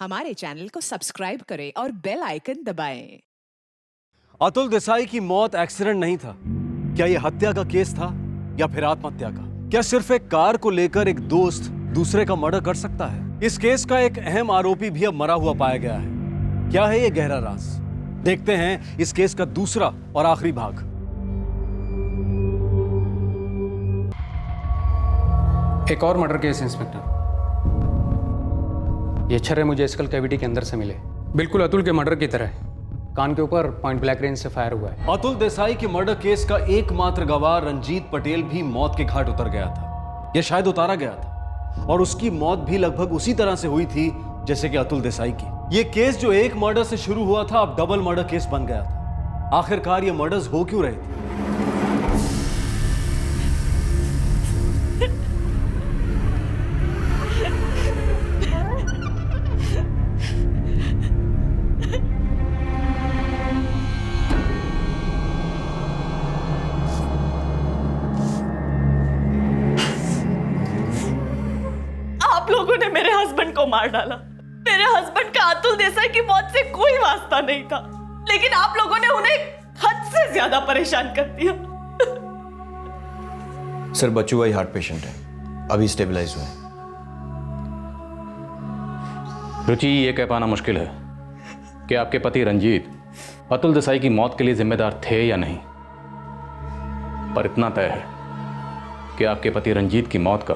हमारे चैनल को सब्सक्राइब करें और बेल आइकन दबाएं। अतुल देसाई की मौत एक्सीडेंट नहीं था। क्या यह हत्या का केस था या फिर आत्महत्या का? क्या सिर्फ एक कार को लेकर एक दोस्त दूसरे का मर्डर कर सकता है? इस केस का एक अहम आरोपी भी अब मरा हुआ पाया गया है। क्या है यह गहरा राज? देखते हैं इस केस का दूसरा और आखिरी भाग। एक और मर्डर केस इंस्पेक्टर। ये छर्रे मुझे स्कल कैविटी के अंदर से मिले, बिल्कुल अतुल के मर्डर की तरह। कान के ऊपर पॉइंट ब्लैंक रेंज से फायर हुआ है। अतुल देसाई के मर्डर केस का एकमात्र गवाह रंजीत पटेल भी मौत के घाट उतर गया था, या शायद उतारा गया था, और उसकी मौत भी लगभग उसी तरह से हुई थी जैसे कि अतुल देसाई की। यह केस जो एक मर्डर से शुरू हुआ था अब डबल मर्डर केस बन गया था। आखिरकार ये मर्डर्स हो क्यों रहे थे? आप लोगों ने मेरे हस्बैंड को मार डाला। मेरे हस्बैंड का अतुल देसाई की मौत से कोई वास्ता नहीं था, लेकिन आप लोगों ने उन्हें हद से ज्यादा परेशान कर दिया। सर, बच्चू भाई हार्ट पेशेंट है, अभी स्टेबलाइज हुए हैं। रुचि, ये कह पाना मुश्किल है कि आपके पति रंजीत अतुल देसाई की मौत के लिए जिम्मेदार थे या नहीं, पर इतना तय है कि आपके पति रंजीत की मौत का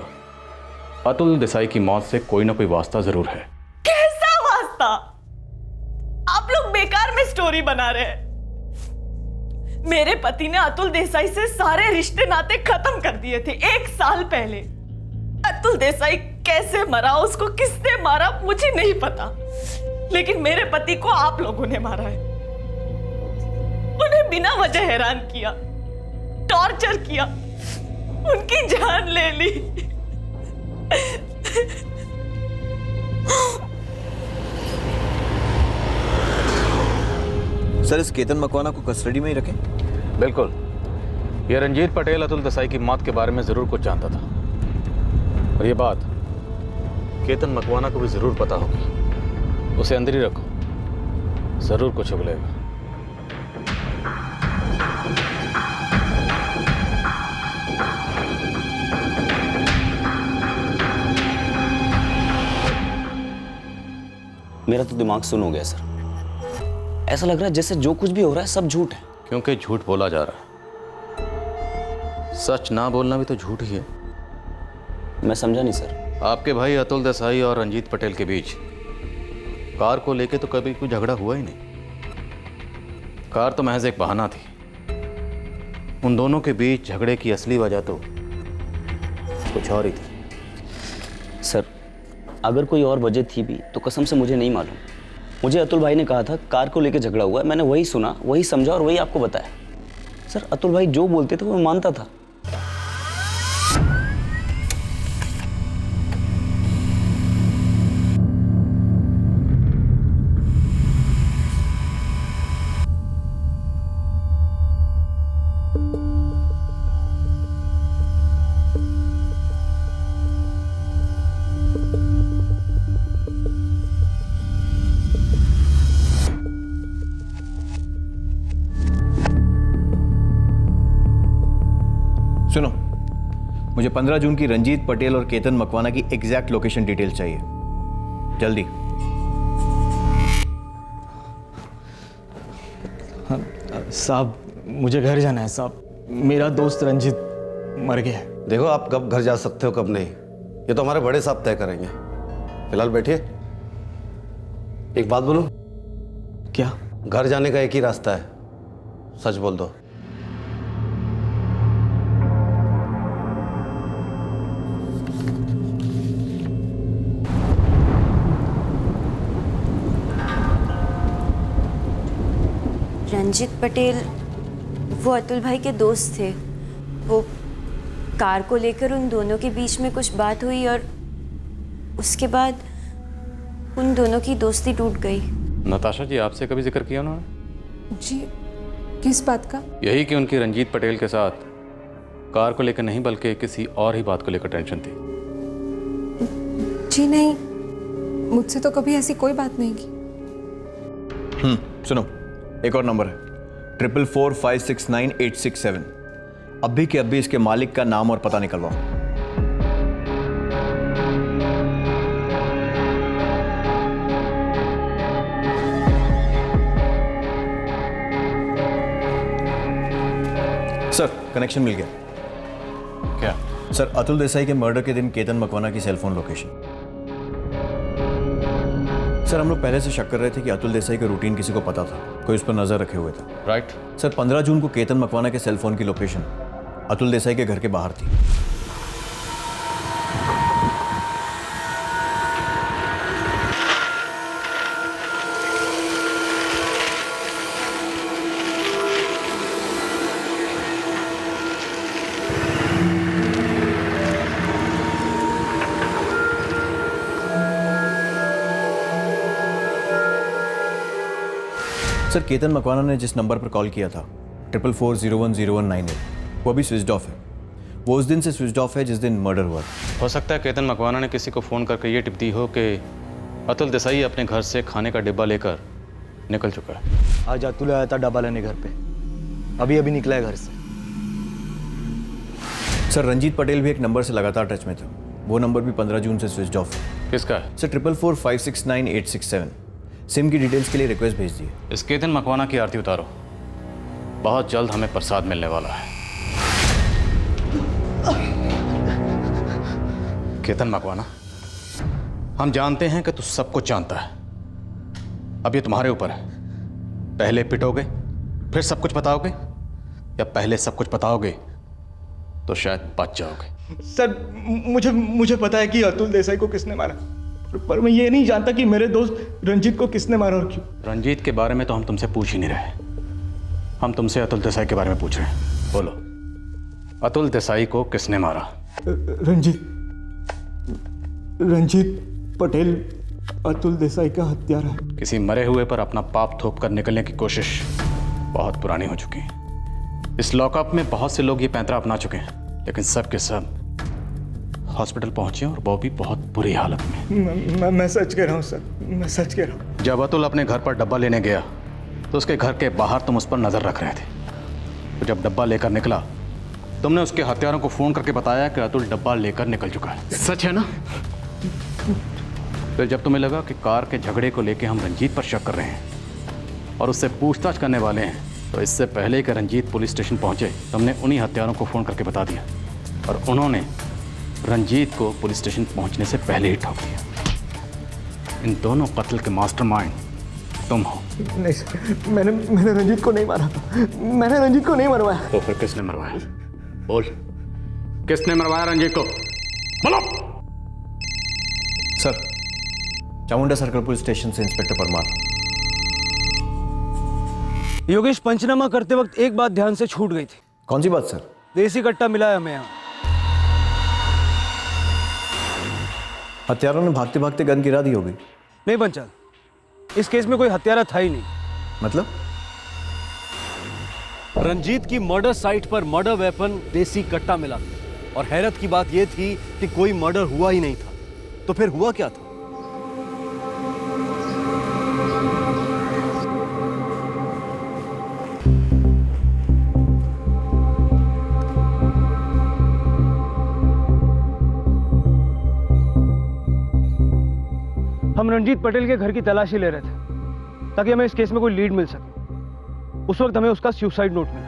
अतुल देसाई की मौत से कोई ना कोई वास्ता जरूर है। कैसा वास्ता? आप लोग बेकार में स्टोरी बना रहे हैं। मेरे पति ने अतुल देसाई से सारे रिश्ते नाते खत्म कर दिए थे 1 साल पहले। अतुल देसाई कैसे मरा, उसको किसने मारा, मुझे नहीं पता, लेकिन मेरे पति को आप लोगों ने मारा है। उन्हें बिना वजह हैरान किया, टॉर्चर किया, उनकी जान ले ली। सर, इस केतन मकवाना को कस्टडी में ही रखें? बिल्कुल। यह रंजीत पटेल अतुल देसाई की मौत के बारे में जरूर कुछ जानता था, और यह बात केतन मकवाना को भी जरूर पता होगी। उसे अंदर ही रखो, जरूर कुछ उगलेगा। मेरा तो दिमाग सुन हो गया सर। ऐसा लग रहा है जैसे जो कुछ भी हो रहा है सब झूठ है। क्योंकि झूठ बोला जा रहा है। सच ना बोलना भी तो झूठ ही है। मैं समझा नहीं सर। आपके भाई अतुल देसाई और रंजीत पटेल के बीच कार को लेके तो कभी कोई झगड़ा हुआ ही नहीं। कार तो महज एक बहाना थी। उन दोनों के बीच झगड़े की असली वजह तो कुछ और ही थी। सर, अगर कोई और वजह थी भी तो कसम से मुझे नहीं मालूम। मुझे अतुल भाई ने कहा था कार को लेकर झगड़ा हुआ है, मैंने वही सुना, वही समझा और वही आपको बताया। सर, अतुल भाई जो बोलते थे वो मानता था। सुनो, मुझे 15 जून की रंजीत पटेल और केतन मकवाना की एग्जैक्ट लोकेशन डिटेल चाहिए, जल्दी। साहब, मुझे घर जाना है साहब। मेरा दोस्त रंजीत मर गया है। देखो, आप कब घर जा सकते हो कब नहीं, ये तो हमारे बड़े साहब तय करेंगे। फिलहाल बैठिए। एक बात बोलूं? क्या? घर जाने का एक ही रास्ता है, सच बोल दो। रंजीत पटेल वो अतुल भाई के दोस्त थे। वो कार को लेकर उन दोनों के बीच में कुछ बात हुई और उसके बाद उन दोनों की दोस्ती टूट गई। नताशा जी, आपसे कभी जिक्र किया उन्होंने? जी, किस बात का? यही कि उनकी रंजीत पटेल के साथ कार को लेकर नहीं बल्कि किसी और ही बात को लेकर टेंशन थी। जी नहीं, मुझसे तो कभी ऐसी कोई बात नहीं की। सुनो, एक और नंबर है 4445698667। अभी के अभी इसके मालिक का नाम और पता निकलवाओ। सर, कनेक्शन मिल गया। क्या? सर, अतुल देसाई के मर्डर के दिन केतन मकवाना की सेल फोन लोकेशन। सर, हम लोग पहले से शक कर रहे थे कि अतुल देसाई का रूटीन किसी को पता था, कोई उस पर नजर रखे हुए था। राइट। सर, 15 जून को केतन मकवाना के सेल फोन की लोकेशन अतुल देसाई के घर के बाहर थी। सर, केतन मकवाना ने जिस नंबर पर कॉल किया था 44401019, वो अभी स्विच्ड ऑफ है। वो उस दिन से स्विच्ड ऑफ है जिस दिन मर्डर हुआ। हो सकता है केतन मकवाना ने किसी को फ़ोन करके ये टिप दी हो कि अतुल देसाई अपने घर से खाने का डिब्बा लेकर निकल चुका है। आज अतुल आया था डब्बा लेने घर पे, अभी अभी निकला है घर से। सर, रंजीत पटेल भी एक नंबर से लगातार टच में था, वो नंबर भी 15 जून से स्विच्ड ऑफ है। किसका है? सर, 4445698667। सिम की डिटेल्स के लिए रिक्वेस्ट भेज दिए। इस केतन मकवाना की आरती उतारो, बहुत जल्द हमें प्रसाद मिलने वाला है। केतन मकवाना, हम जानते हैं कि तू सब कुछ जानता है। अब ये तुम्हारे ऊपर है, पहले पिटोगे फिर सब कुछ बताओगे, या पहले सब कुछ बताओगे तो शायद बच जाओगे। सर, मुझे पता है कि अतुल देसाई को किसने मारा, पर मैं ये नहीं जानता कि मेरे दोस्त रंजीत को किसने मारा और क्यों। रंजीत के बारे में तो हम तुमसे पूछ ही नहीं रहे, हम तुमसे अतुल देसाई के बारे में पूछ रहे हैं। बोलो, अतुल देसाई को किसने मारा? रंजीत पटेल अतुल देसाई का हत्यारा है। किसी मरे हुए पर अपना पाप थोप कर निकलने की कोशिश बहुत पुरानी हो चुकी है। इस लॉकअप में बहुत से लोग ये पैंतरा अपना चुके हैं, लेकिन सब के सब हॉस्पिटल पहुंचे और वो भी बहुत बुरी हालत में। मैं सच कह रहा हूँ सर, मैं सच कह रहा हूँ। जब अतुल अपने घर पर डब्बा लेने गया तो उसके घर के बाहर तुम उस पर नजर रख रहे थे। तो जब डब्बा लेकर निकला, तुमने उसके हत्यारों को फोन करके बताया कि अतुल डब्बा लेकर निकल चुका है। सच है ना? फिर जब तुम्हें लगा कि कार के झगड़े को लेकर हम रंजीत पर शक कर रहे हैं और उससे पूछताछ करने वाले हैं, तो इससे पहले कि रंजीत पुलिस स्टेशन पहुंचे, तुमने उन्हीं हत्यारों को फोन करके बता दिया और उन्होंने रंजीत को पुलिस स्टेशन पहुंचने से पहले ही ठोक दिया। इन दोनों कत्ल के मास्टरमाइंड तुम हो। नहीं सर, मैंने रंजीत को नहीं मारा, मैंने रंजीत को नहीं मरवाया। तो फिर किसने मरवाया? बोल, किसने मरवाया रंजीत को? बोलो। Sir, Chamunda circle police station से इंस्पेक्टर परमार। योगेश, पंचनामा करते वक्त एक बात ध्यान से छूट गई थी। कौन सी बात सर? देसी कट्टा मिला है हमें यहाँ। हत्यारों ने भागते भागते गन गिरा दी होगी। नहीं पंचाल, इस केस में कोई हत्यारा था ही नहीं। मतलब? रंजीत की मर्डर साइट पर मर्डर वेपन देसी कट्टा मिला था और हैरत की बात यह थी कि कोई मर्डर हुआ ही नहीं था। तो फिर हुआ क्या था? हम रंजीत पटेल के घर की तलाशी ले रहे थे ताकि हमें इस केस में कोई लीड मिल सके। उस वक्त हमें उसका सुसाइड नोट मिला।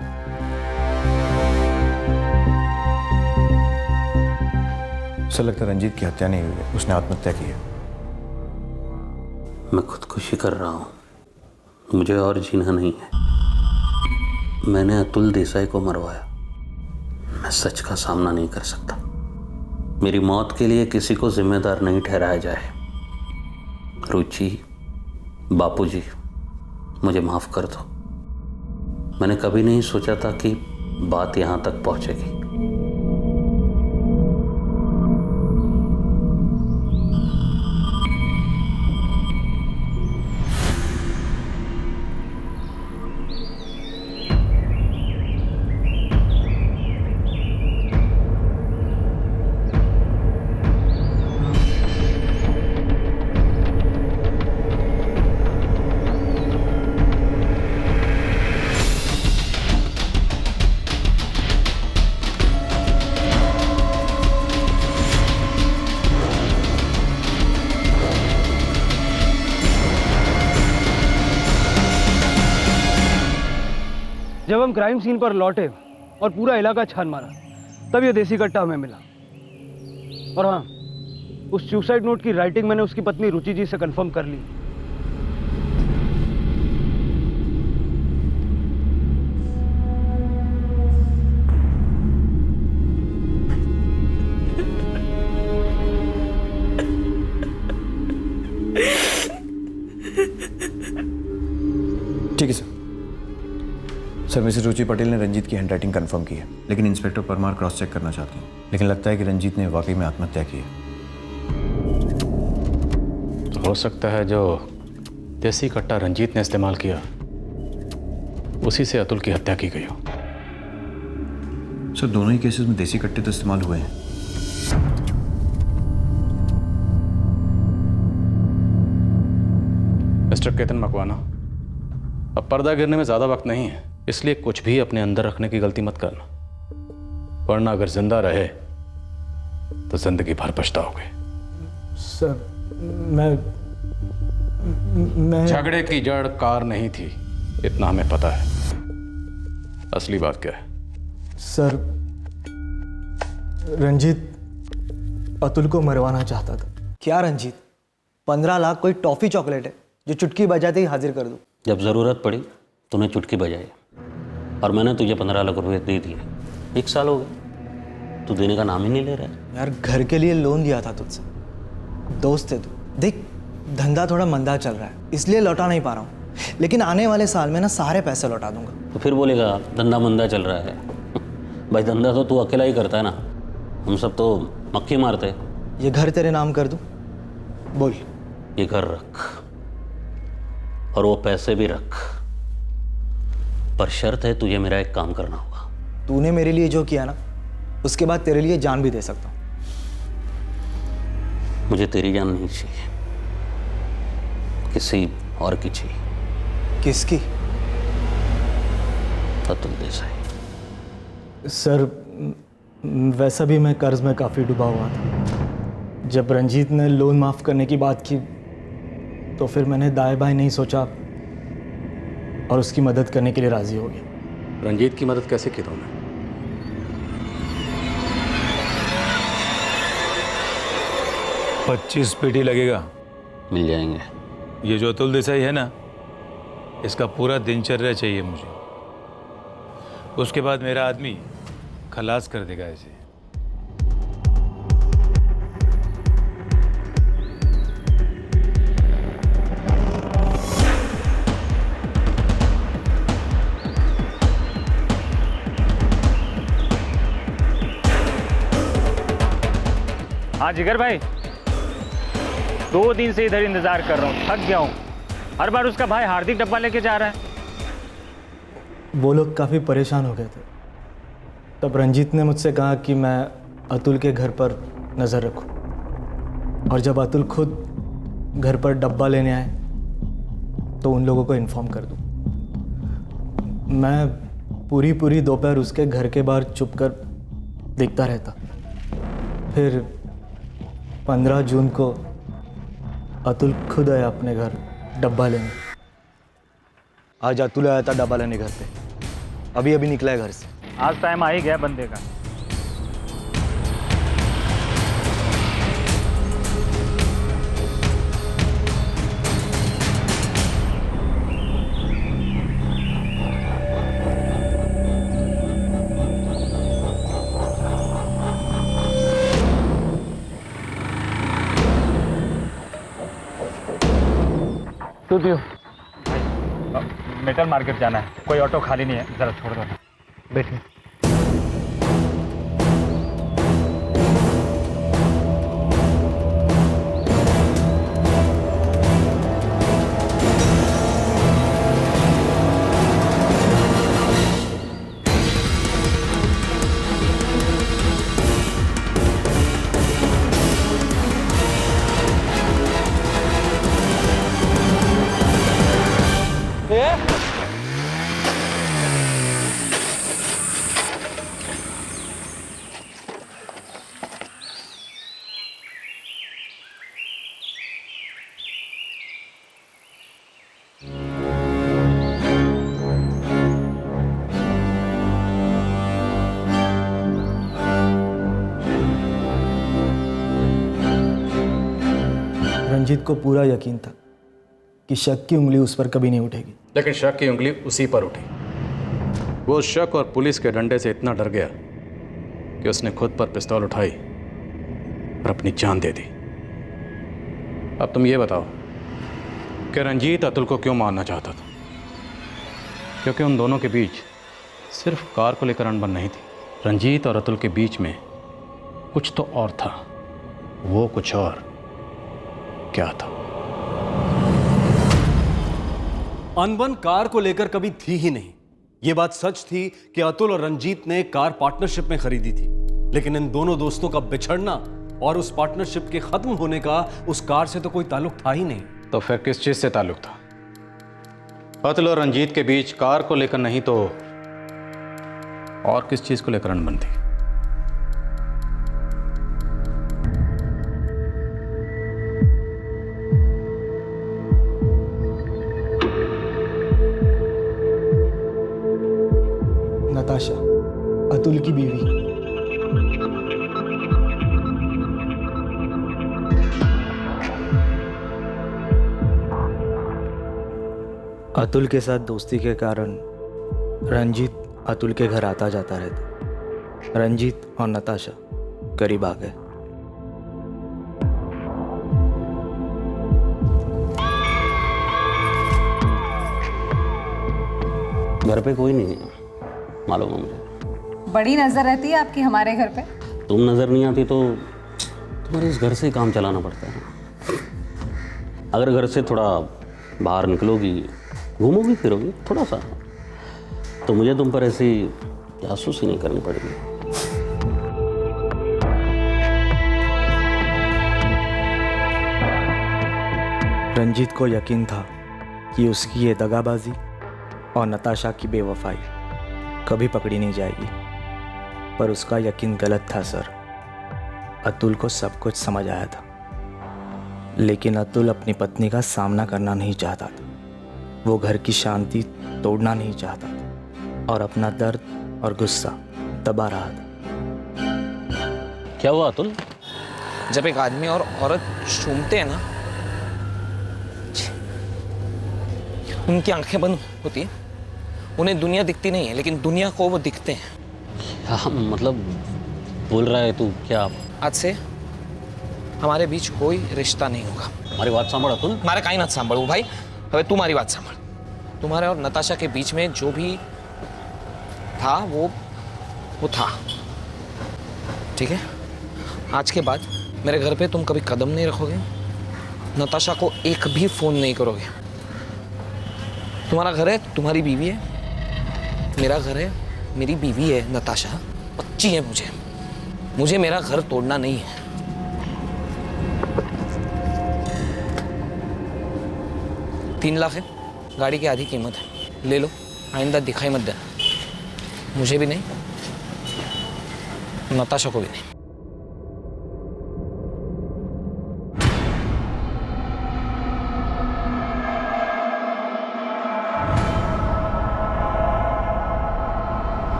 सर, लगता है रंजीत की हत्या नहीं हुई है, उसने आत्महत्या की है। मैं खुदकुशी कर रहा हूं, मुझे और जीना नहीं है। मैंने अतुल देसाई को मरवाया। मैं सच का सामना नहीं कर सकता। मेरी मौत के लिए किसी को जिम्मेदार नहीं ठहराया जाए। रुचि, बापूजी, मुझे माफ कर दो। मैंने कभी नहीं सोचा था कि बात यहां तक पहुंचेगी। जब हम क्राइम सीन पर लौटे और पूरा इलाका छान मारा, तब ये देसी कट्टा हमें मिला। और हाँ, उस सुसाइड नोट की राइटिंग मैंने उसकी पत्नी रुचि जी से कंफर्म कर ली। ठीक है सर। सर, मिसेस रुचि पटेल ने रंजीत की हैंडराइटिंग कंफर्म की है, लेकिन इंस्पेक्टर परमार क्रॉस चेक करना चाहती हैं। लेकिन लगता है कि रंजीत ने वाकई में आत्महत्या की है। तो हो सकता है जो देसी कट्टा रंजीत ने इस्तेमाल किया, उसी से अतुल की हत्या की गई हो। सर, दोनों ही केसेस में देसी कट्टे तो इस्तेमाल हुए हैं। मिस्टर केतन मकवाना, अब पर्दा गिरने में ज्यादा वक्त नहीं है, इसलिए कुछ भी अपने अंदर रखने की गलती मत करना, वरना अगर जिंदा रहे तो जिंदगी भर पछताओगे। सर, मैं झगड़े की जड़ कार नहीं थी, इतना हमें पता है। असली बात क्या है? सर, रंजीत अतुल को मरवाना चाहता था। क्या रंजीत? 15 लाख कोई टॉफी चॉकलेट है जो चुटकी बजाते ही हाजिर कर दूं? जब ज़रूरत पड़ी तूने चुटकी बजाई और मैंने तुझे 15 लाख रुपए दे दिए। 1 साल हो गए, तू देने का नाम ही नहीं ले रहा है। यार, घर के लिए लोन लिया था तुझसे, दोस्त थे तू। देख, धंधा थोड़ा मंदा चल रहा है, इसलिए लौटा नहीं पा रहा हूँ, लेकिन आने वाले साल में ना सारे पैसे लौटा दूंगा। तो फिर बोलेगा धंधा मंदा चल रहा है। भाई, धंधा तो तू अकेला ही करता है ना, हम सब तो मक्खी मारते। ये घर तेरे नाम कर दूं? बोल। ये घर रख और वो पैसे भी रख, पर शर्त है तुझे मेरा एक काम करना होगा। तूने मेरे लिए जो किया ना, उसके बाद तेरे लिए जान भी दे सकता हूँ। मुझे तेरी जान नहीं चाहिए, किसी और की चाहिए। किसकी? अतुल देसाई। सर, वैसा भी मैं कर्ज में काफ़ी डूबा हुआ था। जब रंजीत ने लोन माफ़ करने की बात की तो फिर मैंने दाएं बाएं नहीं सोचा और उसकी मदद करने के लिए राज़ी हो गया। रंजीत की मदद कैसे की तुमने? $25 पेटी लगेगा। मिल जाएंगे। ये जो अतुल देसाई है ना, इसका पूरा दिनचर्या चाहिए मुझे। उसके बाद मेरा आदमी खलास कर देगा इसे। हाँ जिगर भाई, 2 दिन से इधर इंतजार कर रहा हूँ, थक गया हूँ। हर बार उसका भाई हार्दिक डब्बा लेके जा रहा है। वो लोग काफ़ी परेशान हो गए थे। तब रंजीत ने मुझसे कहा कि मैं अतुल के घर पर नज़र रखूं, और जब अतुल खुद घर पर डब्बा लेने आए तो उन लोगों को इन्फॉर्म कर दूं। मैं पूरी दोपहर उसके घर के बाहर चुपकर देखता रहता। फिर 15 जून को अतुल खुद आया अपने घर डब्बा लेने। आज अतुल आया था डब्बा लेने घर पे, अभी निकला है घर से। आज टाइम आ ही गया बंदे का। तू दियो, मेटल मार्केट जाना है, कोई ऑटो खाली नहीं है, जरा छोड़ दो ना। बैठिए। रंजीत को पूरा यकीन था कि शक की उंगली उस पर कभी नहीं उठेगी। लेकिन शक की उंगली उसी पर उठी। वो शक और पुलिस के डंडे से इतना डर गया कि उसने खुद पर पिस्तौल उठाई और अपनी जान दे दी। अब तुम ये बताओ कि रंजीत अतुल को क्यों मारना चाहता था? क्योंकि उन दोनों के बीच सिर्फ कार को लेकर अनबन नहीं थी। रंजीत और अतुल के बीच में कुछ तो और था। वो कुछ और क्या था? अनबन कार को लेकर कभी थी ही नहीं। यह बात सच थी कि अतुल और रंजीत ने कार पार्टनरशिप में खरीदी थी, लेकिन इन दोनों दोस्तों का बिछड़ना और उस पार्टनरशिप के खत्म होने का उस कार से तो कोई ताल्लुक था ही नहीं। तो फिर किस चीज से ताल्लुक था? अतुल और रंजीत के बीच कार को लेकर नहीं तो और किस चीज को लेकर अनबन थी? नताशा, अतुल की बीवी। अतुल के साथ दोस्ती के कारण रंजीत अतुल के घर आता जाता रहता। रंजीत और नताशा करीब आ गए। घर पे कोई नहीं है, मालूम है मुझे। बड़ी नजर रहती है आपकी हमारे घर पे। तुम नजर नहीं आती तो तुम्हारे इस घर से ही काम चलाना पड़ता है। अगर घर से थोड़ा बाहर निकलोगी, घूमोगी फिरोगी थोड़ा सा, तो मुझे तुम पर ऐसी जासूसी नहीं करनी पड़ेगी। रंजीत को यकीन था कि उसकी ये दगाबाजी और नताशा की बेवफाई कभी पकड़ी नहीं जाएगी, पर उसका यकीन गलत था सर। अतुल को सब कुछ समझ आया था, लेकिन अतुल अपनी पत्नी का सामना करना नहीं चाहता था। वो घर की शांति तोड़ना नहीं चाहता था और अपना दर्द और गुस्सा दबा रहा था। क्या हुआ अतुल? जब एक आदमी और औरत चूमते हैं ना, उनकी आंखें बंद होती हैं, उन्हें दुनिया दिखती नहीं है, लेकिन दुनिया को वो दिखते हैं। क्या मतलब बोल रहा है तू? क्या आज से हमारे बीच कोई रिश्ता नहीं होगा। हमारी बात सांभळ अतुल। मारे काही नत सांभळू भाई, હવે તું મારી વાત सांभळ। तुम्हारे और नताशा के बीच में जो भी था वो था, ठीक है? आज के बाद मेरे घर पे तुम कभी कदम नहीं रखोगे, नताशा को एक भी फोन नहीं करोगे। तुम्हारा घर है, तुम्हारी बीवी है, मेरा घर है, मेरी बीवी है नताशा, बच्ची है। मुझे मेरा घर तोड़ना नहीं है। 3 लाख है, गाड़ी की आधी कीमत है, ले लो। आइंदा दिखाई मत देना, मुझे भी नहीं, नताशा को भी नहीं।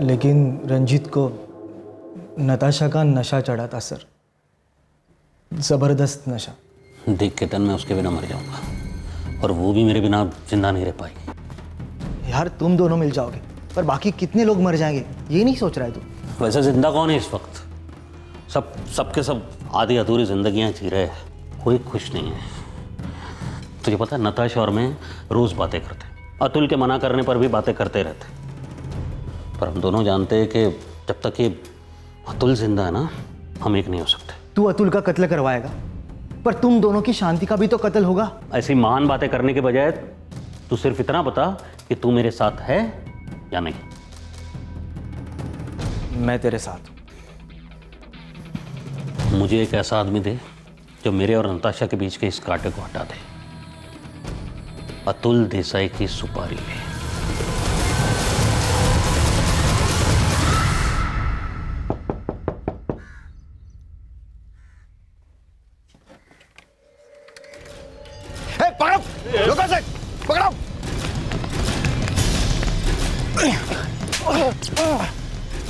लेकिन रंजीत को नताशा का नशा चढ़ा था सर, जबरदस्त नशा। देख के तन मैं उसके बिना मर जाऊंगा, और वो भी मेरे बिना जिंदा नहीं रह पाएगी। यार तुम दोनों मिल जाओगे, पर बाकी कितने लोग मर जाएंगे ये नहीं सोच रहा है तू? वैसे जिंदा कौन है इस वक्त? सबके सब आधी अधूरी जिंदगियां जी रहे हैं, कोई खुश नहीं है। तुझे पता है नताशा और मैं रोज बातें करते, अतुल के मना करने पर भी बातें करते रहते, पर हम दोनों जानते हैं कि जब तक ये अतुल जिंदा है ना, हम एक नहीं हो सकते। तू अतुल का कत्ल करवाएगा, पर तुम दोनों की शांति का भी तो कत्ल होगा। ऐसी महान बातें करने के बजाय तू सिर्फ इतना बता कि तू मेरे साथ है या नहीं। मैं तेरे साथ हूं। मुझे एक ऐसा आदमी दे जो मेरे और नताशा के बीच के इस कांटे को हटा दे। अतुल देसाई की सुपारी ले। पकड़ो।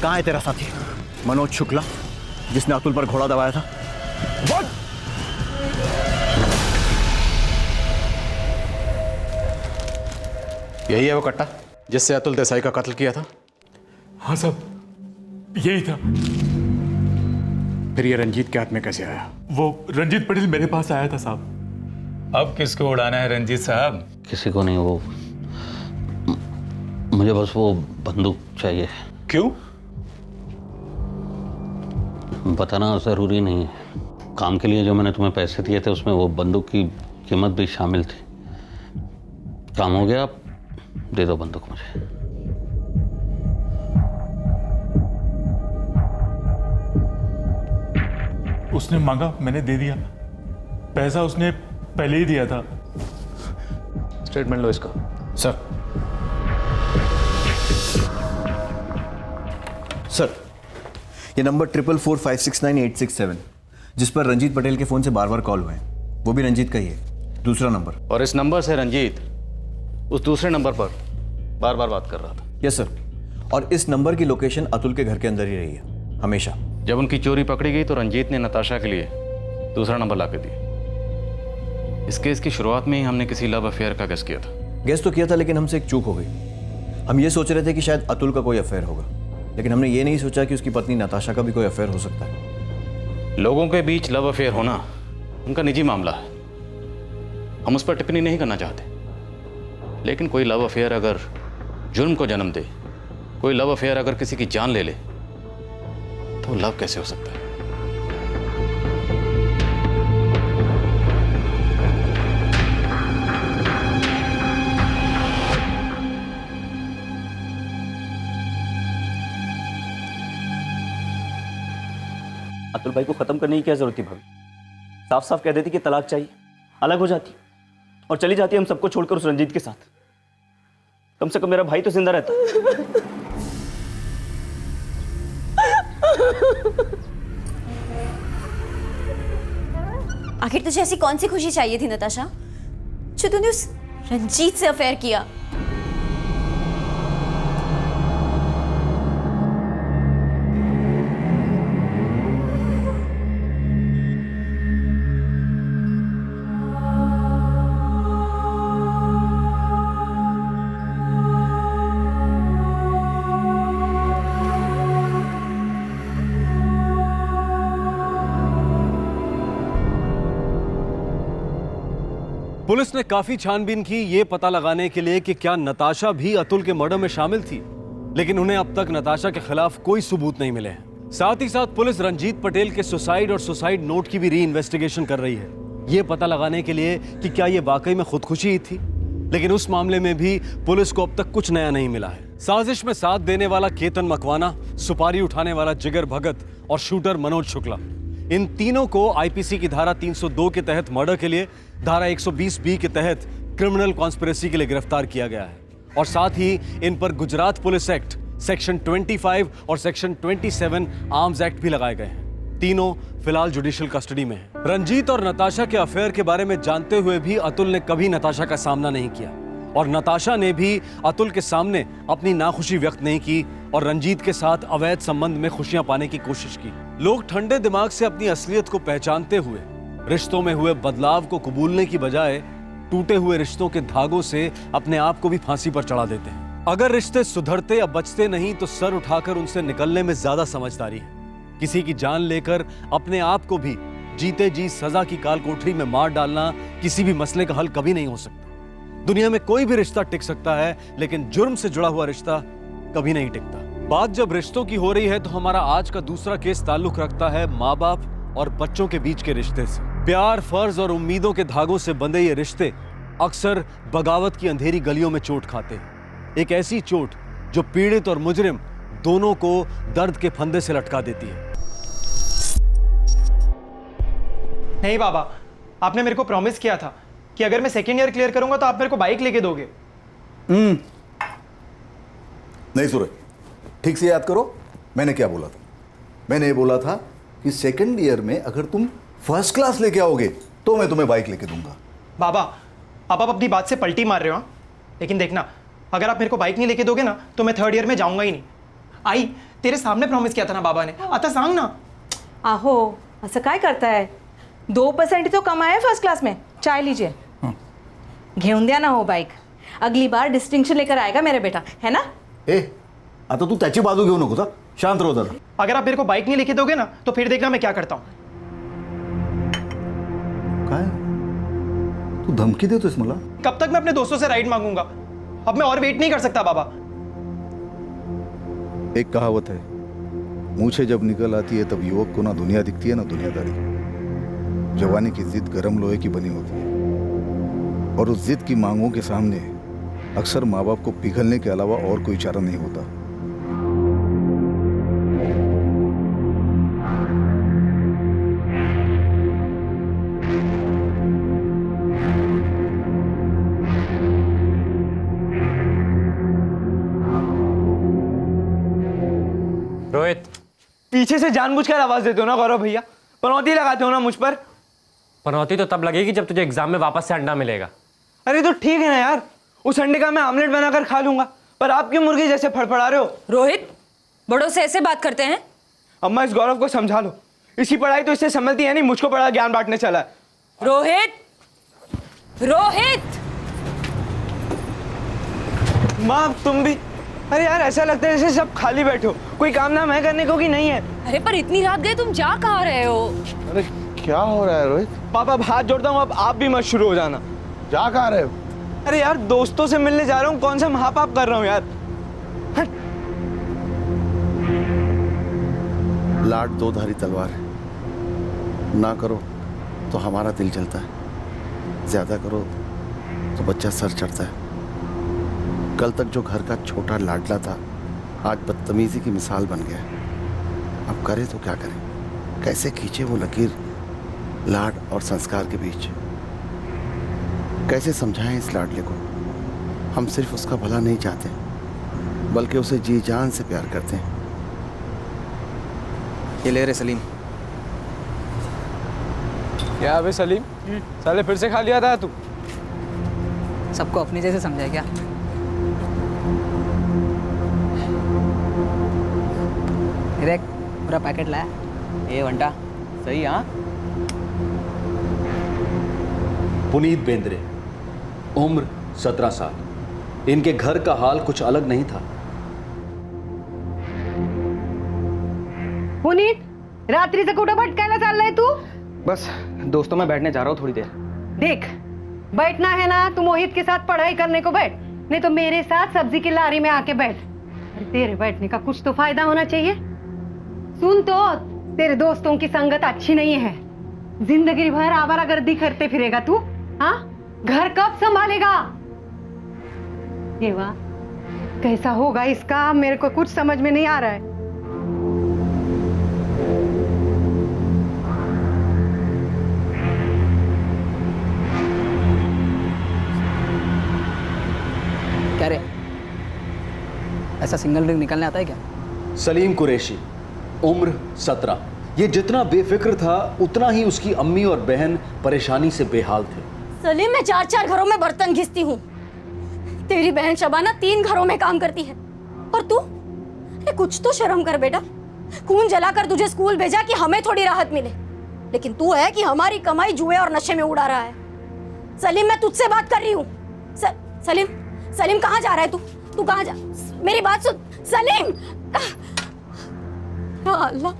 कहाँ है तेरा साथी मनोज शुक्ला? जिसने अतुल पर घोड़ा दबाया था? यही है वो कट्टा जिससे अतुल देसाई का कत्ल किया था? हाँ साहब, यही था। फिर ये रंजीत के हाथ में कैसे आया? वो रंजीत पटेल मेरे पास आया था साहब। अब किसको उड़ाना है रंजीत साहब? किसी को नहीं, वो मुझे बस वो बंदूक चाहिए। क्यों? बताना ज़रूरी नहीं है। काम के लिए जो मैंने तुम्हें पैसे दिए थे उसमें वो बंदूक की कीमत भी शामिल थी। काम हो गया, दे दो बंदूक मुझे। उसने मांगा, मैंने दे दिया। पैसा उसने पहले ही दिया था। स्टेटमेंट लो इसका। सर ये नंबर 444569867 जिस पर रंजीत पटेल के फोन से बार बार कॉल हुए हैं, वो भी रंजीत का ही है। दूसरा नंबर। और इस नंबर से रंजीत उस दूसरे नंबर पर बार बार बात कर रहा था। Yes sir. और इस नंबर की लोकेशन अतुल के घर के अंदर ही रही है हमेशा। जब उनकी चोरी पकड़ी गई तो रंजीत ने नताशा के लिए दूसरा नंबर ला के दिया। इस केस की शुरुआत में ही हमने किसी लव अफेयर का गेस किया था। गेस तो किया था, लेकिन हमसे एक चूक हो गई। हम ये सोच रहे थे कि शायद अतुल का कोई अफेयर होगा, लेकिन हमने ये नहीं सोचा कि उसकी पत्नी नताशा का भी कोई अफेयर हो सकता है। लोगों के बीच लव अफेयर होना उनका निजी मामला है, हम उस पर टिप्पणी नहीं करना चाहते। लेकिन कोई लव अफेयर अगर जुर्म को जन्म दे, कोई लव अफेयर अगर किसी की जान ले ले, तो लव कैसे हो सकता है? अतुल भाई को खत्म करने की क्या जरूरत थी भाभी? साफ साफ कह देती कि तलाक चाहिए, अलग हो जाती और चली जाती हम सबको छोड़कर उस रंजीत के साथ। कम से कम मेरा भाई तो जिंदा रहता। आखिर तुझे ऐसी कौन सी खुशी चाहिए थी नताशा, जो तूने उस रंजीत से अफेयर किया? पुलिस ने काफी छानबीन की ये पता लगाने के लिए कि क्या नताशा भी अतुल के मर्डर में शामिल थी, लेकिन उन्हें अब तक नताशा के खिलाफ कोई सबूत नहीं मिले हैं। साथ ही साथ पुलिस रंजीत पटेल के सुसाइड और सुसाइड नोट की भी री इन्वेस्टिगेशन कर रही है, ये पता लगाने के लिए कि क्या ये वाकई में खुदकुशी ही थी। लेकिन उस मामले में भी पुलिस को अब तक कुछ नया नहीं मिला है। साजिश में साथ देने वाला केतन मकवाना, सुपारी उठाने वाला जिगर भगत और शूटर मनोज शुक्ला, इन तीनों को आईपीसी की धारा 302 के तहत मर्डर के लिए, धारा 120 के तहत क्रिमिनल कॉन्स्पिरेसी के लिए गिरफ्तार किया गया है। और साथ ही इन पर गुजरात पुलिस एक्ट सेक्शन 25 और सेक्शन 27 आर्म्स एक्ट भी लगाए गए हैं। तीनों फिलहाल जुडिशियल कस्टडी में हैं। रंजीत और नताशा के अफेयर के बारे में जानते हुए भी अतुल ने कभी नताशा का सामना नहीं किया और नताशा ने भी अतुल के सामने अपनी नाखुशी व्यक्त नहीं की और रंजीत के साथ अवैध संबंध में खुशियां पाने की कोशिश की। लोग ठंडे दिमाग से अपनी असलियत को पहचानते हुए रिश्तों में हुए बदलाव को कबूलने की बजाय टूटे हुए रिश्तों के धागों से अपने आप को भी फांसी पर चढ़ा देते हैं। अगर रिश्ते सुधरते या बचते नहीं तो सर उठाकर उनसे निकलने में ज्यादा समझदारी है। किसी की जान लेकर अपने आप को भी जीते जी सजा की कालकोठरी में मार डालना किसी भी मसले का हल कभी नहीं हो सकता। दुनिया में कोई भी रिश्ता टिक सकता है, लेकिन जुर्म से जुड़ा हुआ रिश्ता कभी नहीं टिकता। बात जब रिश्तों की हो रही है तो हमारा आज का दूसरा केस ताल्लुक रखता है माँ बाप और बच्चों के बीच के रिश्ते से। प्यार, फर्ज और उम्मीदों के धागों से बंधे ये रिश्ते अक्सर बगावत की अंधेरी गलियों में चोट खाते हैं। एक ऐसी चोट जो पीड़ित और मुजरिम दोनों को दर्द के फंदे से लटका देती है। नहीं बाबा, आपने मेरे को प्रॉमिस किया था कि अगर मैं सेकेंड ईयर क्लियर करूंगा तो आप मेरे को बाइक लेके दोगे। नहीं सूरज, ठीक से याद करो मैंने क्या बोला था। मैंने ये बोला था कि सेकेंड ईयर में अगर तुम फर्स्ट क्लास लेके आओगे तो मैं तुम्हें बाइक लेके दूंगा। बाबा, अब आप अपनी बात से पलटी मार रहे हो। लेकिन देखना, अगर आप मेरे को बाइक नहीं लेके दोगे ना तो मैं थर्ड ईयर में जाऊंगा ही नहीं। आई, तेरे सामने प्रॉमिस किया था ना बाबा ने, आता सांग ना। आहो असं काय करताय? 2% तो कमाया है फर्स्ट क्लास में. चाय लीजिए. घेऊन द्या ना हो बाइक. अगली बार डिस्टिंक्शन लेकर आएगा मेरा बेटा, है ना? ए आता तू त्याची बाजू घेऊ नको. शांत रहो जरा. अगर आप मेरे को बाइक नहीं लेके दोगे ना तो फिर देखना मैं क्या करता हूँ. काय तू धमकी देतोयस मला? कब तक मैं अपने दोस्तों से राइड मांगूंगा? अब मैं और वेट नहीं कर सकता बाबा. एक कहावत है, मूछें जब निकल आती है तब युवक को ना दुनिया दिखती है ना दुनियादारी. जवानी की जिद गर्म लोहे की बनी होती है और उस जिद की मांगों के सामने अक्सर माँ बाप को पिघलने के अलावा और कोई चारा नहीं होता. रोहित, पीछे से जानबूझकर आवाज देते हो ना गौरव भैया. पनौती लगाते हो ना मुझ पर. पनौती तो तब लगेगी जब तुझे एग्जाम में वापस से अंडा मिलेगा. अरे तो ठीक है ना यार, उस अंडे का मैं आमलेट बनाकर खा लूंगा, पर आप क्यों मुर्गी जैसे फड़फड़ा रहे हो? रोहित, बड़ों से ऐसे बात करते हैं? अम्मा इस गौरव को समझा लो. इसकी पढ़ाई तो इससे समझती है नहीं, मुझको बड़ा ज्ञान बांटने चला है. रोहित, रोहित! माँ तुम भी. अरे यार ऐसा लगता है जैसे सब खाली बैठे हो, कोई काम ना मैं करने को कि नहीं है. अरे पर इतनी रात गए, तुम जा कहाँ रहे हो? अरे क्या हो रहा है रोहित? पापा अब हाथ जोड़ता हूँ, अब आप भी मत शुरू हो जाना. जा कहाँ रहे हो? अरे यार दोस्तों से मिलने जा रहा हूँ, कौन सा महापाप कर रहा हूँ यार. लाड दो धारी तलवार है, ना करो तो हमारा दिल जलता है, ज्यादा करो तो बच्चा सर चढ़ता है. कल तक जो घर का छोटा लाडला था आज बदतमीजी की मिसाल बन गया. अब करे तो क्या करें? कैसे खींचे वो लकीर लाड और संस्कार के बीच? कैसे समझाएं इस लाडले को? हम सिर्फ उसका भला नहीं चाहते बल्कि उसे जी जान से प्यार करते हैं. ये ले रे सलीम. क्या अबे सलीम, साले फिर से खा लिया था तू? सबको अपनी जैसे समझाए क्या? देख पूरा पैकेट लाया. ये वंटा सही. हाँ पुनीत बेंद्रे, उम्र 17 साल. इनके घर का हाल कुछ अलग नहीं था. पुनीत, रात्रीचं कुठं भटकायला चाललाय तू? बस दोस्तों में बैठने जा रहा हूँ थोड़ी देर. देख, बैठना है ना तो मोहित के साथ पढ़ाई करने को बैठ, नहीं तो मेरे साथ सब्जी की लारी में आके बैठ. अरे तेरे बैठने का कुछ तो फायदा होना चाहिए. सुन तो, तेरे दोस्तों की संगत अच्छी नहीं है. जिंदगी भर आवारागर्दी करते फिरेगा तू. हाँ, घर कब संभालेगा? ये वाह, कैसा होगा इसका मेरे को कुछ समझ में नहीं आ रहा है. क्या रे, ऐसा सिंगल ड्रिंक निकालने आता है क्या? सलीम कुरैशी, उम्र 17. ये जितना बेफिक्र था उतना ही उसकी अम्मी और बहन परेशानी से बेहाल थे. सलीम, मैं 4-4 घरों में बर्तन घिसती हूँ. तेरी बहन शबाना 3 घरों में काम करती है. और तू? अरे कुछ तो शर्म कर बेटा. खून जलाकर तुझे स्कूल भेजा कि हमें थोड़ी राहत मिले, लेकिन तू है कि हमारी कमाई जुए और नशे में उड़ा रहा है. सलीम, मैं तुझसे बात कर रही हूँ. सलीम, सलीम कहाँ जा रहा है तू? तू कहाँ जा? मेरी बात सुन सलीम. अल्लाह,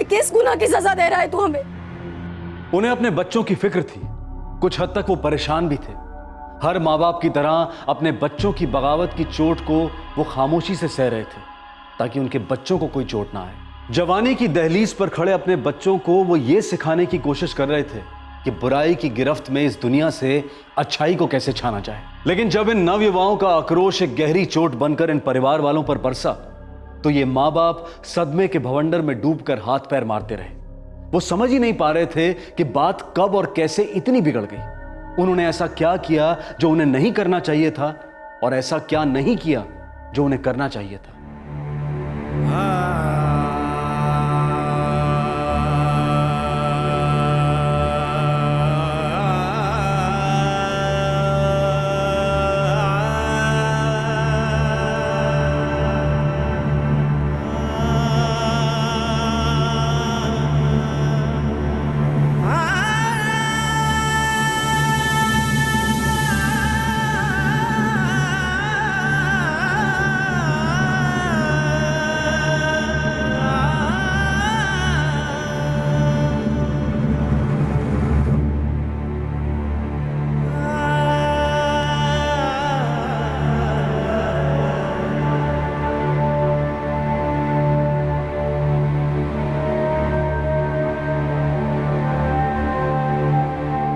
किस गुनाह की सजा दे रहा है तू हमें? उन्हें अपने बच्चों की फिक्र थी. कुछ हद तक वो परेशान भी थे. हर माँ बाप की तरह अपने बच्चों की बगावत की चोट को वो खामोशी से सह रहे थे ताकि उनके बच्चों को कोई चोट ना आए. जवानी की दहलीज पर खड़े अपने बच्चों को वो ये सिखाने की कोशिश कर रहे थे कि बुराई की गिरफ्त में इस दुनिया से अच्छाई को कैसे छाना जाए. लेकिन जब इन नवयुवाओं का आक्रोश एक गहरी चोट बनकर इन परिवार वालों पर बरसा तो ये माँ बाप सदमे के भवंडर में डूबकर हाथ पैर मारते रहे. वो समझ ही नहीं पा रहे थे कि बात कब और कैसे इतनी बिगड़ गई. उन्होंने ऐसा क्या किया जो उन्हें नहीं करना चाहिए था और ऐसा क्या नहीं किया जो उन्हें करना चाहिए था.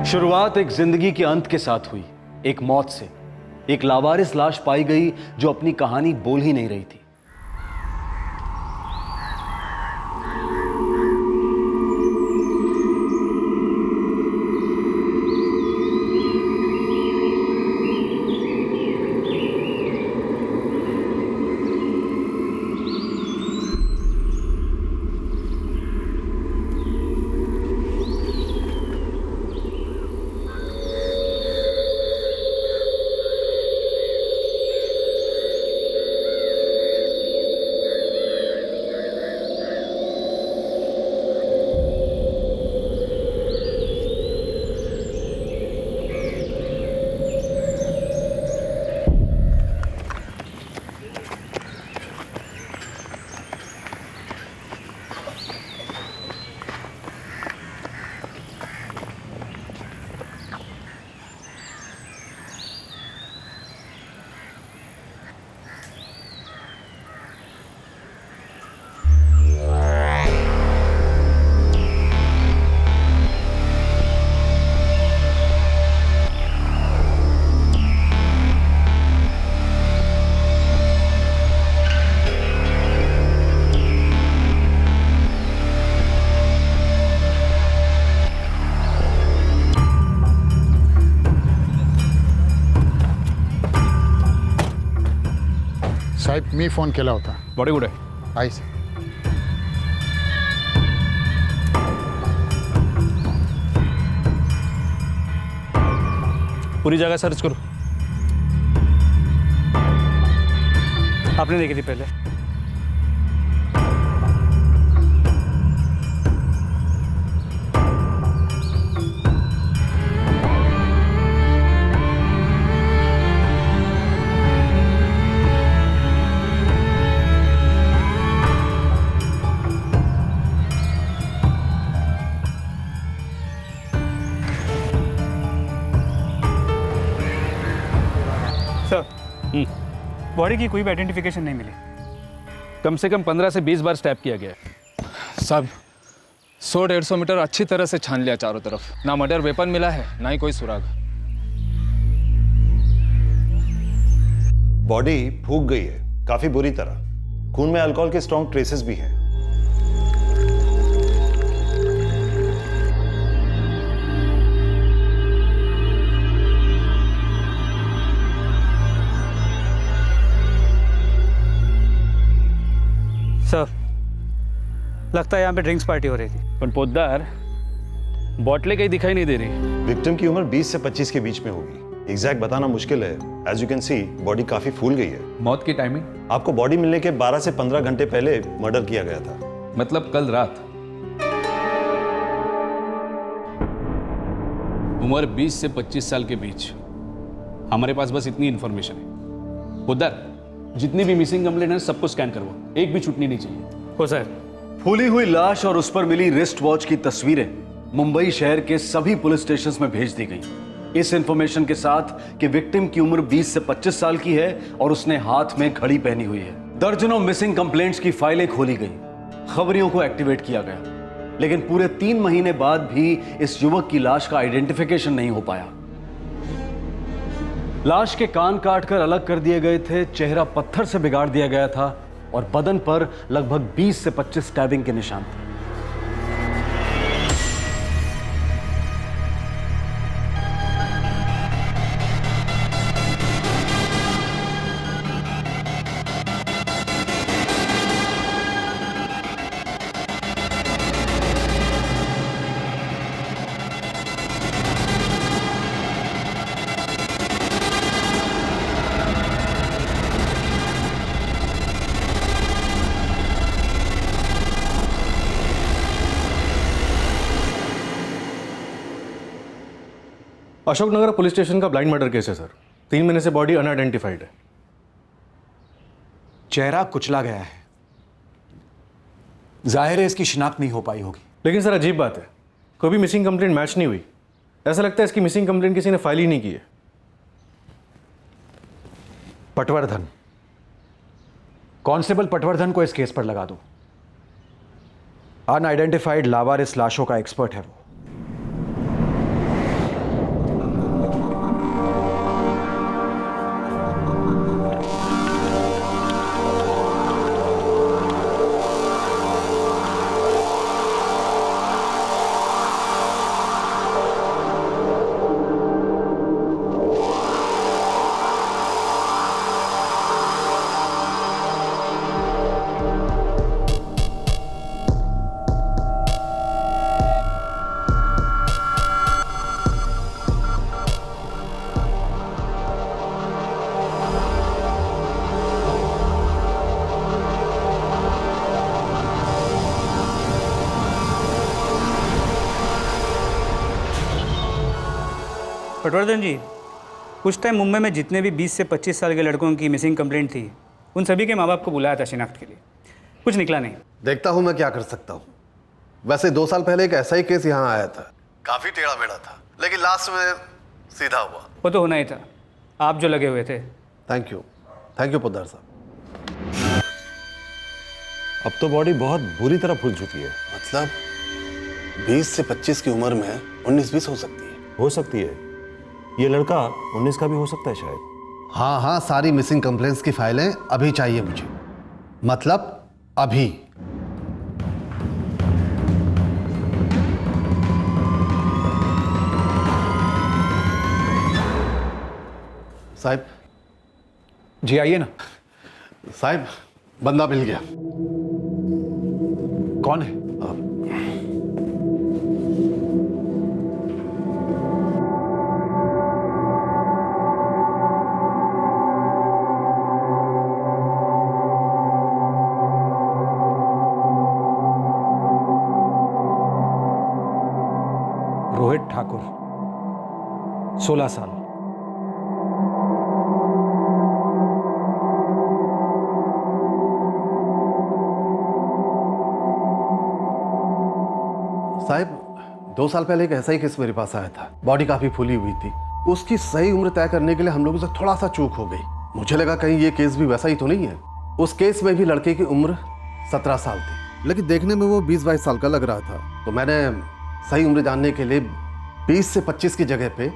शुरुआत एक जिंदगी के अंत के साथ हुई, एक मौत से। एक लावारिस लाश पाई गई जो अपनी कहानी बोल ही नहीं रही थी। साहेब मी फोन केला होता. बॉडी कुठे आहे सर. पूरी जगह सर्च करो. आपने देखी थी पहले? बॉडी की कोई भी आइडेंटिफिकेशन नहीं मिली. कम से कम 15 से 20 बार स्टैप किया गया है. साहब 100-150 मीटर अच्छी तरह से छान लिया चारों तरफ. ना मर्डर वेपन मिला है, ना ही कोई सुराग. बॉडी फूक गई है काफी बुरी तरह. खून में अल्कोहल के स्ट्रॉन्ग ट्रेसेस भी हैं. सर, लगता है यहाँ पे ड्रिंक्स पार्टी हो रही थी. पर पोद्दार बॉटलें कहीं दिखाई नहीं दे रही. विक्टिम की उम्र 20 से 25 के बीच में होगी. एग्जैक्ट बताना मुश्किल है. As you can see body काफी फूल गई है. मौत की टाइमिंग? आपको बॉडी मिलने के 12 से 15 घंटे पहले मर्डर किया गया था. मतलब कल रात. उम्र 20 से 25 साल के बीच. हमारे पास बस इतनी इंफॉर्मेशन है. पोद्दार जितनी भी मिसिंग कंप्लेंट है सबको स्कैन करवाओ. एक भी छूटनी नहीं चाहिए. हो सर. फूली हुई लाश और उस पर मिली रिस्ट वॉच की तस्वीरें मुंबई शहर के सभी पुलिस स्टेशंस में भेज दी गई. इस इंफॉर्मेशन के साथ कि विक्टिम की उम्र 20 से 25 साल की है और उसने हाथ में घड़ी पहनी हुई है. दर्जनों मिसिंग कंप्लेंट्स की फाइलें खोली गई. खबरियों को एक्टिवेट किया गया. लेकिन पूरे 3 महीने बाद भी इस युवक की लाश का आइडेंटिफिकेशन नहीं हो पाया. लाश के कान काटकर अलग कर दिए गए थे, चेहरा पत्थर से बिगाड़ दिया गया था और बदन पर लगभग 20 से 25 स्टैबिंग के निशान थे. अशोकनगर पुलिस स्टेशन का ब्लाइंड मर्डर केस है सर. 3 महीने से बॉडी अनआइडेंटिफाइड है. चेहरा कुचला गया है. जाहिर है इसकी शिनाख्त नहीं हो पाई होगी. लेकिन सर अजीब बात है, कोई भी मिसिंग कंप्लेंट मैच नहीं हुई. ऐसा लगता है इसकी मिसिंग कंप्लेंट किसी ने फाइल ही नहीं की है. पटवर्धन, कांस्टेबल पटवर्धन को इस केस पर लगा दो. अनआइडेंटिफाइड लावारिस लाशों का एक्सपर्ट है वो. पटवर्धन जी, कुछ टाइम मुंबई में जितने भी 20 से 25 साल के लड़कों की मिसिंग कंप्लेंट थी, उन सभी के माँ बाप को बुलाया था शिनाख्त के लिए। कुछ निकला नहीं। देखता हूँ मैं क्या कर सकता हूँ। वैसे 2 साल पहले एक ऐसा ही केस यहाँ आया था, काफी टेढ़ा मेढ़ा था, लेकिन लास्ट में सीधा हुआ। वो तो होना ही था, आप जो लगे हुए थे। थैंक यू पोद्दार साहब। अब तो बॉडी बहुत बुरी तरह फूल चुकी है। मतलब 20 से 25 की उम्र में 19-20 हो सकती है। हो सकती है, ये लड़का 19 का भी हो सकता है शायद। हाँ, सारी मिसिंग कंप्लेंट्स की फाइलें अभी चाहिए मुझे, मतलब अभी। साहब जी आइए ना। साहब बंदा मिल गया। कौन है? रोहित ठाकुर, 16 साल। साहब 2 साल पहले एक ऐसा ही केस मेरे पास आया था। बॉडी काफी फूली हुई थी। उसकी सही उम्र तय करने के लिए हम लोगों से थोड़ा सा चूक हो गई। मुझे लगा कहीं ये केस भी वैसा ही तो नहीं है। उस केस में भी लड़के की उम्र 17 साल थी, लेकिन देखने में वो 20-22 साल का लग रहा था। तो मैंने सही उम्र जानने के लिए 20 से 25 की जगह पे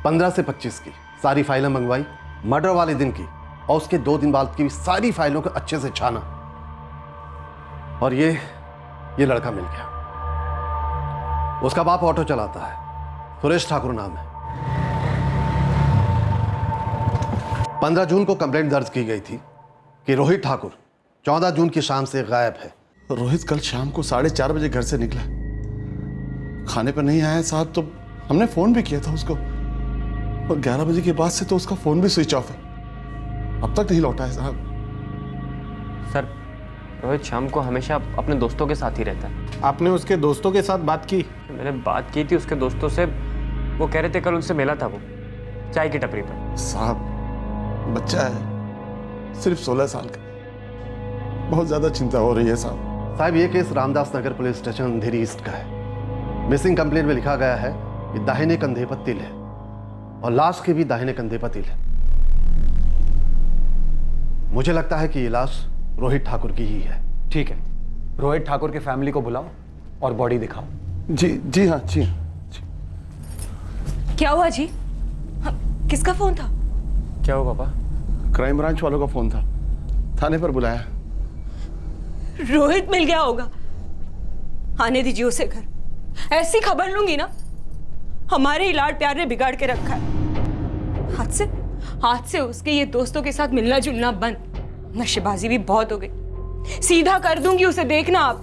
15 से 25 की सारी फाइलें मंगवाई, मर्डर वाले दिन की, और उसके 2 दिन बाद की भी सारी फाइलों को अच्छे से छाना, और ये लड़का मिल गया। उसका बाप ऑटो चलाता है, सुरेश ठाकुर नाम है। 15 जून को कंप्लेंट दर्ज की गई थी कि रोहित ठाकुर 14 जून की शाम से गायब है। रोहित कल शाम को 4:30 बजे घर से निकला, खाने पर नहीं आया साहब। तो हमने फोन भी किया था उसको, और 11 बजे के बाद से तो उसका फोन भी स्विच ऑफ है। अब तक नहीं लौटा है साहब। सर, रोहित शाम को हमेशा अपने दोस्तों के साथ ही रहता है। आपने उसके दोस्तों के साथ बात की? मैंने बात की थी उसके दोस्तों से, वो कह रहे थे कल उनसे मिला था वो चाय की टपरी पर। साहब बच्चा है, सिर्फ 16 साल का, बहुत ज्यादा चिंता हो रही है साहब। ये केस रामदास नगर पुलिस स्टेशन अंधेरी ईस्ट का है। मिसिंग कंप्लेंट में लिखा गया है कि दाहिने कंधे पर तिल है, और लाश के भी दाहिने कंधे पर तिल है। मुझे लगता है कि ये लाश रोहित ठाकुर की ही है। ठीक है, रोहित ठाकुर के फैमिली को बुलाओ और बॉडी दिखाओ। जी हाँ। क्या हुआ जी? किसका फोन था? क्या हुआ पापा? क्राइम ब्रांच वालों का फोन था, थाने पर बुलाया। रोहित मिल गया होगा, आने दीजिए उसे घर। ऐसी खबर लूंगी ना, हमारे इलाड प्यार ने बिगाड़ के रखा है। हाथ से उसके ये दोस्तों के साथ मिलना जुलना बंद, नशेबाजी भी बहुत हो गई। सीधा कर दूंगी उसे, देखना आप।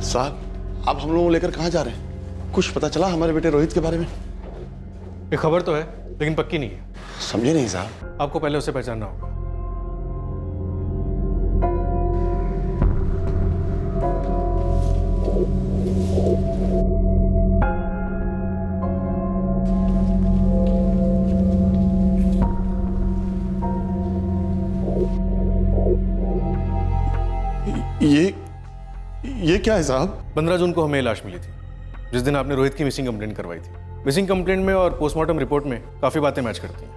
साहब आप हम लोगों को लेकर कहाँ जा रहे हैं? कुछ पता चला हमारे बेटे रोहित के बारे में? ये खबर तो है, लेकिन पक्की नहीं है। समझे नहीं साहब? आपको पहले उसे पहचानना होगा। ये क्या है साहब? 15 जून को हमें लाश मिली थी, जिस दिन आपने रोहित की मिसिंग कंप्लेंट करवाई थी। मिसिंग कंप्लेंट में और पोस्टमार्टम रिपोर्ट में काफी बातें मैच करती हैं।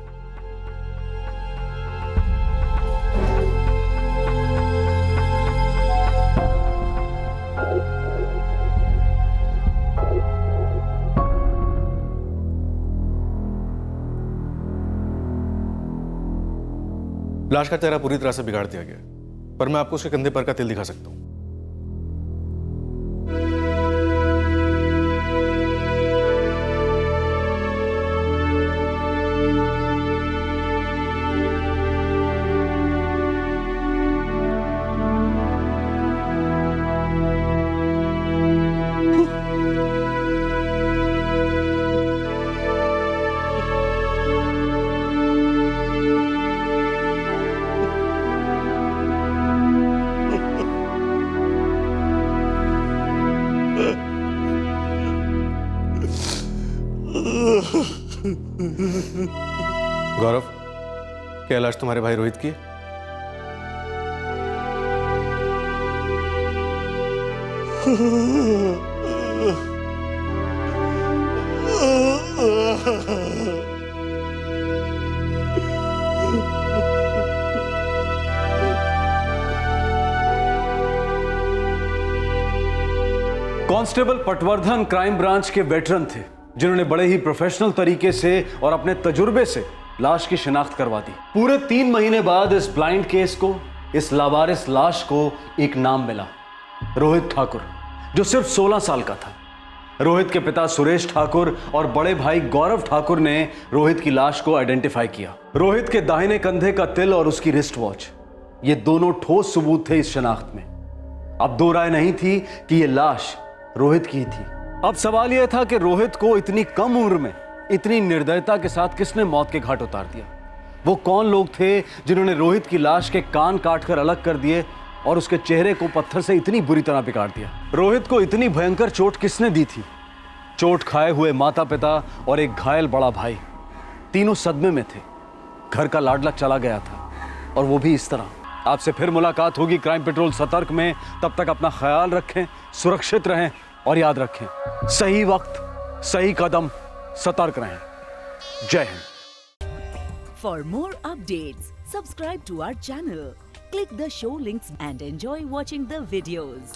लाश का चेहरा पूरी तरह से बिगाड़ दिया गया, पर मैं आपको उसके कंधे पर का तिल दिखा सकता हूं। गौरव, क्या लाश तुम्हारे भाई रोहित की है? कांस्टेबल पटवर्धन क्राइम ब्रांच के वेटरन थे, जिन्होंने बड़े ही प्रोफेशनल तरीके से और अपने तजुर्बे से लाश की शिनाख्त करवा दी। पूरे 3 महीने बाद इस ब्लाइंड केस को, इस लावारिस लाश को एक नाम मिला, रोहित ठाकुर, जो सिर्फ 16 साल का था। रोहित के पिता सुरेश ठाकुर और बड़े भाई गौरव ठाकुर ने रोहित की लाश को आइडेंटिफाई किया। रोहित के दाहिने कंधे का तिल और उसकी रिस्ट वॉच, ये दोनों ठोस सबूत थे इस शिनाख्त में। अब दो राय नहीं थी कि यह लाश रोहित की थी। अब सवाल यह था कि रोहित को इतनी कम उम्र में इतनी निर्दयता के साथ किसने मौत के घाट उतार दिया। वो कौन लोग थे जिन्होंने रोहित की लाश के कान काटकर अलग कर दिए और उसके चेहरे को पत्थर से इतनी बुरी तरह बिगाड़ दिया। रोहित को इतनी भयंकर चोट किसने दी थी। चोट खाए हुए माता पिता और एक घायल बड़ा भाई, तीनों सदमे में थे। घर का लाडला चला गया था, और वो भी इस तरह। आपसे फिर मुलाकात होगी क्राइम पेट्रोल सतर्क में। तब तक अपना ख्याल रखें, सुरक्षित रहें और याद रखें, सही वक्त सही कदम, सतर्क रहें। जय Hind. For more updates, subscribe to our channel, click the show links and enjoy watching the videos.